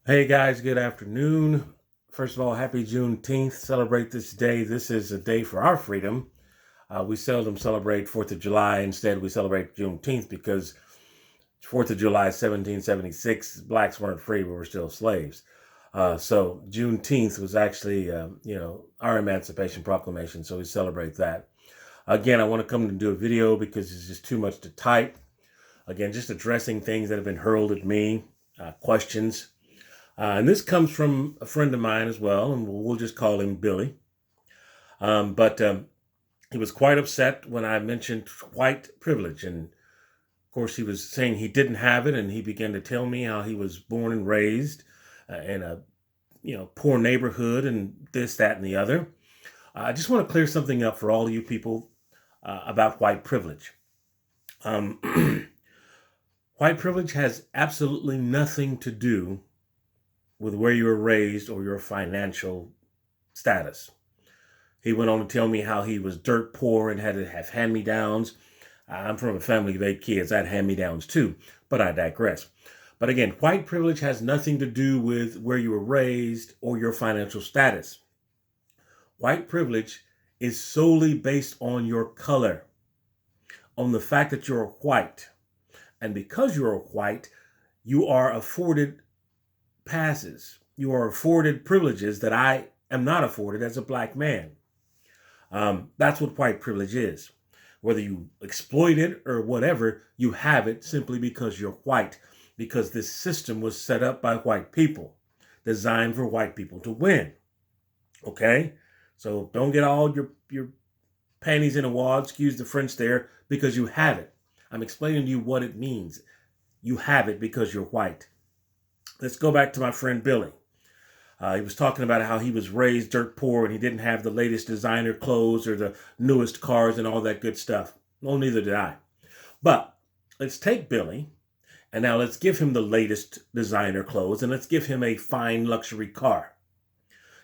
Hey guys, good afternoon. First of all, happy Juneteenth. Celebrate this day. This is a day for our freedom. We seldom celebrate 4th of July. Instead, we celebrate Juneteenth because 4th of July, 1776, blacks weren't free. We were still slaves. So Juneteenth was actually, our Emancipation Proclamation. So we celebrate that. Again, I want to come and do a video because it's just too much to type. Again, just addressing things that have been hurled at me, questions. And this comes from a friend of mine as well, and we'll just call him Billy. But he was quite upset when I mentioned white privilege. And of course, he was saying he didn't have it, and he began to tell me how he was born and raised in a poor neighborhood and this, that, and the other. I just want to clear something up for all of you people about white privilege. Um, white privilege has absolutely nothing to do with where you were raised or your financial status. He went on to tell me how he was dirt poor and had to have hand-me-downs. I'm from a family of 8 kids. I had hand-me-downs too, but I digress. But again, white privilege has nothing to do with where you were raised or your financial status. White privilege is solely based on your color, on the fact that you're white. And because you're white, you are afforded passes. You are afforded privileges that I am not afforded as a black man. That's what white privilege is. Whether you exploit it or whatever, you have it simply because you're white, because this system was set up by white people, designed for white people to win. Okay? So don't get all your panties in a wad, excuse the French there, because you have it. I'm explaining to you what it means. You have it because you're white. Let's go back to my friend Billy. He was talking about how he was raised dirt poor and he didn't have the latest designer clothes or the newest cars and all that good stuff. Well, neither did I. But let's take Billy and now let's give him the latest designer clothes and let's give him a fine luxury car.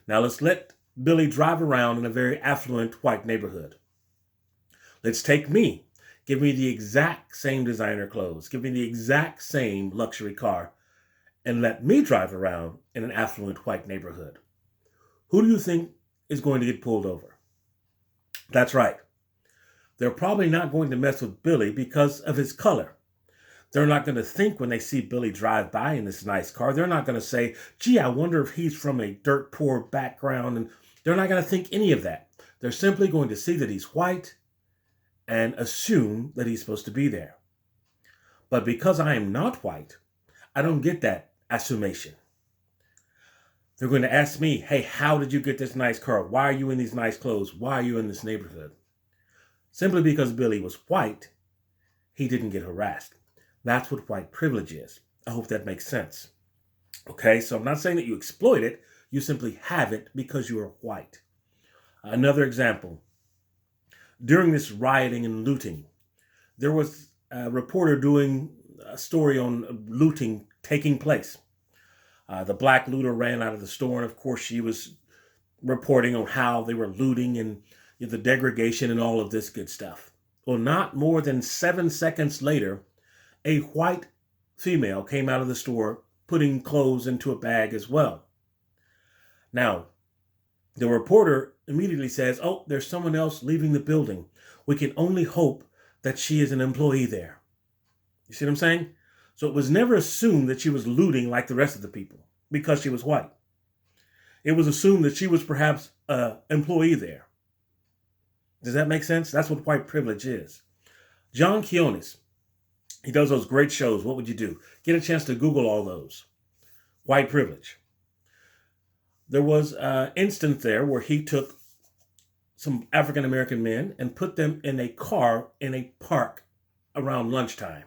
Now let's let Billy drive around in a very affluent white neighborhood. Let's take me. Give me the exact same designer clothes. Give me the exact same luxury car and let me drive around in an affluent white neighborhood. Who do you think is going to get pulled over? That's right. They're probably not going to mess with Billy because of his color. They're not going to think when they see Billy drive by in this nice car, they're not going to say, gee, I wonder if he's from a dirt poor background. And they're not going to think any of that. They're simply going to see that he's white and assume that he's supposed to be there. But because I am not white, I don't get that assumption. They're going to ask me, hey, how did you get this nice car? Why are you in these nice clothes? Why are you in this neighborhood? Simply because Billy was white, he didn't get harassed. That's what white privilege is. I hope that makes sense. Okay, so I'm not saying that you exploit it. You simply have it because you are white. Another example. During this rioting and looting, there was a reporter doing a story on looting taking place. The black looter ran out of the store, and of course, she was reporting on how they were looting and the degradation and all of this good stuff. Well, not more than 7 seconds later, a white female came out of the store putting clothes into a bag as well. Now, the reporter immediately says, oh, there's someone else leaving the building. We can only hope that she is an employee there. You see what I'm saying? So it was never assumed that she was looting like the rest of the people because she was white. It was assumed that she was perhaps an employee there. Does that make sense? That's what white privilege is. John Quinones, he does those great shows. What would you do? Get a chance to Google all those. White privilege. There was an instance there where he took some African American men and put them in a car in a park around lunchtime.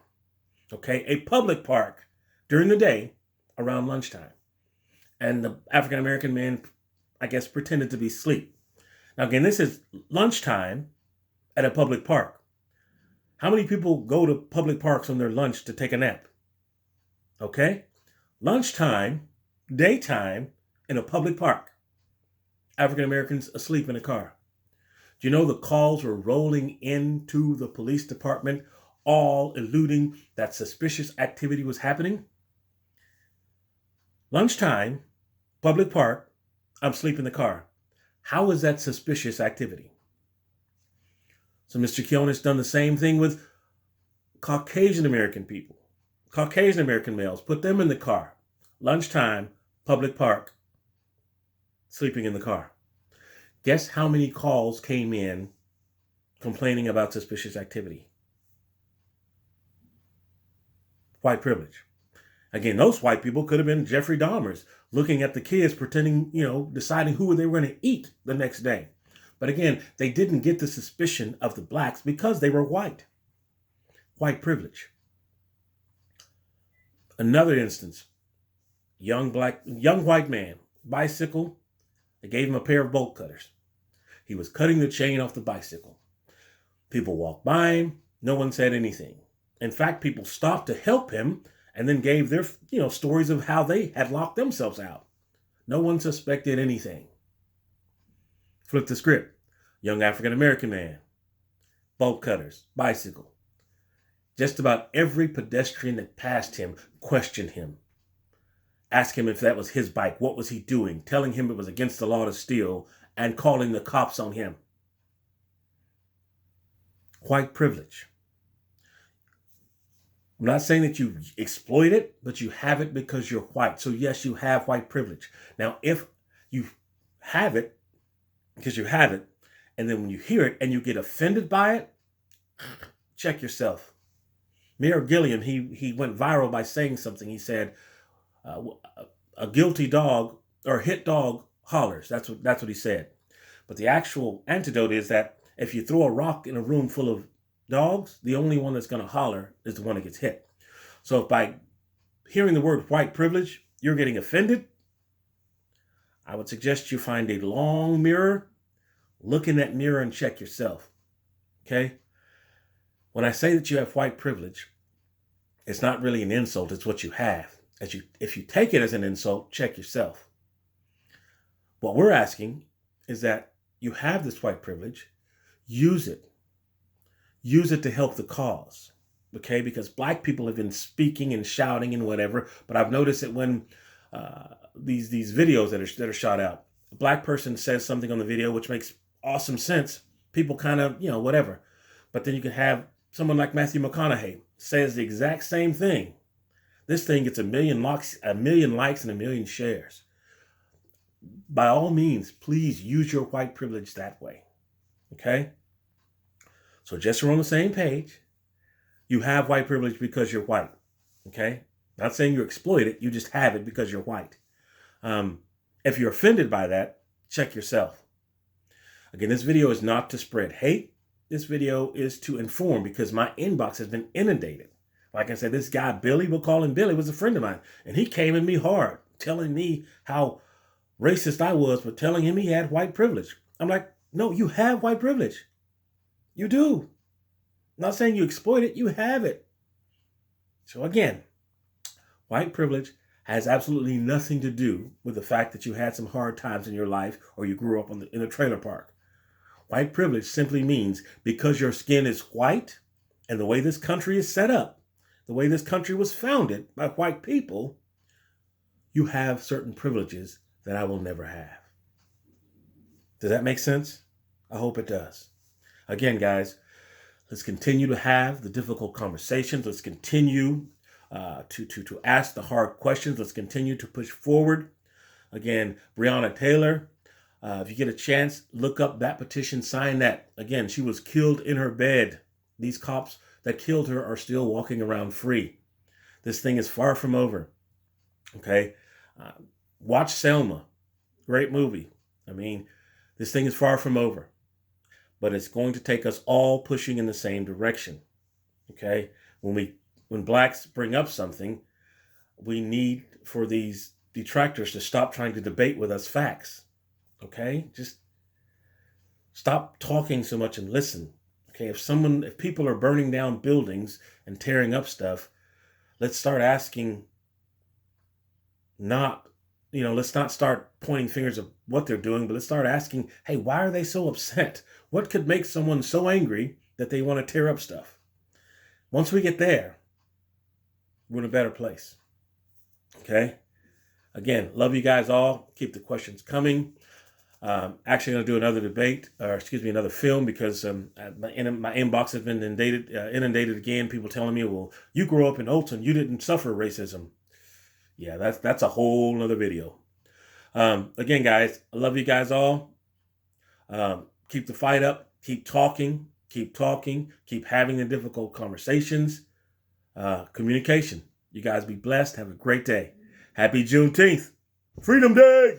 Okay, a public park during the day around lunchtime. And the African American men, I guess, pretended to be asleep. Now, again, this is lunchtime at a public park. How many people go to public parks on their lunch to take a nap? Okay? Lunchtime, daytime, in a public park. African Americans asleep in a car. Do you know the calls were rolling into the police department, all alluding that suspicious activity was happening? Lunchtime, public park, I'm asleep in the car. How is that suspicious activity? So Mr. Keown has done the same thing with Caucasian American people. Caucasian American males, put them in the car. Lunchtime, public park, sleeping in the car. Guess how many calls came in complaining about suspicious activity? White privilege. Again, those white people could have been Jeffrey Dahmers looking at the kids, pretending, deciding who they were going to eat the next day. But again, they didn't get the suspicion of the blacks because they were white. White privilege. Another instance, young white man, bicycle, they gave him a pair of bolt cutters. He was cutting the chain off the bicycle. People walked by him, no one said anything. In fact, people stopped to help him and then gave their, stories of how they had locked themselves out. No one suspected anything. Flip the script. Young African-American man, bolt cutters, bicycle. Just about every pedestrian that passed him questioned him. Asked him if that was his bike, what was he doing, telling him it was against the law to steal, and calling the cops on him. White privilege. I'm not saying that you exploit it, but you have it because you're white. So yes, you have white privilege. Now, if you have it because you have it, and then when you hear it and you get offended by it, check yourself. Mayor Gilliam, he went viral by saying something. He said, a guilty dog or a hit dog hollers. That's what he said. But the actual antidote is that if you throw a rock in a room full of dogs, the only one that's going to holler is the one that gets hit. So if by hearing the word white privilege, you're getting offended, I would suggest you find a long mirror, look in that mirror and check yourself. Okay? When I say that you have white privilege, it's not really an insult, it's what you have. If you take it as an insult, check yourself. What we're asking is that you have this white privilege, use it. Use it to help the cause, okay? Because black people have been speaking and shouting and whatever, but I've noticed that when these videos that are shot out, a black person says something on the video which makes awesome sense, people kind of, whatever. But then you can have someone like Matthew McConaughey says the exact same thing. This thing gets a million likes and a million shares. By all means, please use your white privilege that way, okay? So just so we're on the same page, you have white privilege because you're white, okay? Not saying you exploit it, you just have it because you're white. If you're offended by that, check yourself. Again, this video is not to spread hate. This video is to inform because my inbox has been inundated. Like I said, this guy, Billy, we'll call him Billy, was a friend of mine. And he came at me hard, telling me how racist I was, but telling him he had white privilege. I'm like, no, you have white privilege. You do. I'm not saying you exploit it, you have it. So again, white privilege has absolutely nothing to do with the fact that you had some hard times in your life or you grew up in a trailer park. White privilege simply means because your skin is white and the way this country is set up, the way this country was founded by white people, you have certain privileges that I will never have. Does that make sense? I hope it does. Again, guys, let's continue to have the difficult conversations. Let's continue to ask the hard questions. Let's continue to push forward. Again, Breonna Taylor, if you get a chance, look up that petition, sign that. Again, she was killed in her bed. These cops that killed her are still walking around free. This thing is far from over. Okay? Watch Selma. Great movie. I mean, this thing is far from over. But it's going to take us all pushing in the same direction. Okay? When blacks bring up something, we need for these detractors to stop trying to debate with us facts. Okay? Just stop talking so much and listen. Okay, if people are burning down buildings and tearing up stuff, let's start asking let's not start pointing fingers of what they're doing, but let's start asking, hey, why are they so upset? What could make someone so angry that they want to tear up stuff? Once we get there, we're in a better place. Okay? Again, love you guys all. Keep the questions coming. Actually going to do another debate, or excuse me, another film, because my inbox has been inundated again. People telling me, well, you grew up in Olton, you didn't suffer racism. Yeah, that's a whole nother video. Again, guys, I love you guys all. Keep the fight up. Keep talking. Keep having the difficult conversations. Communication. You guys be blessed. Have a great day. Happy Juneteenth. Freedom Day.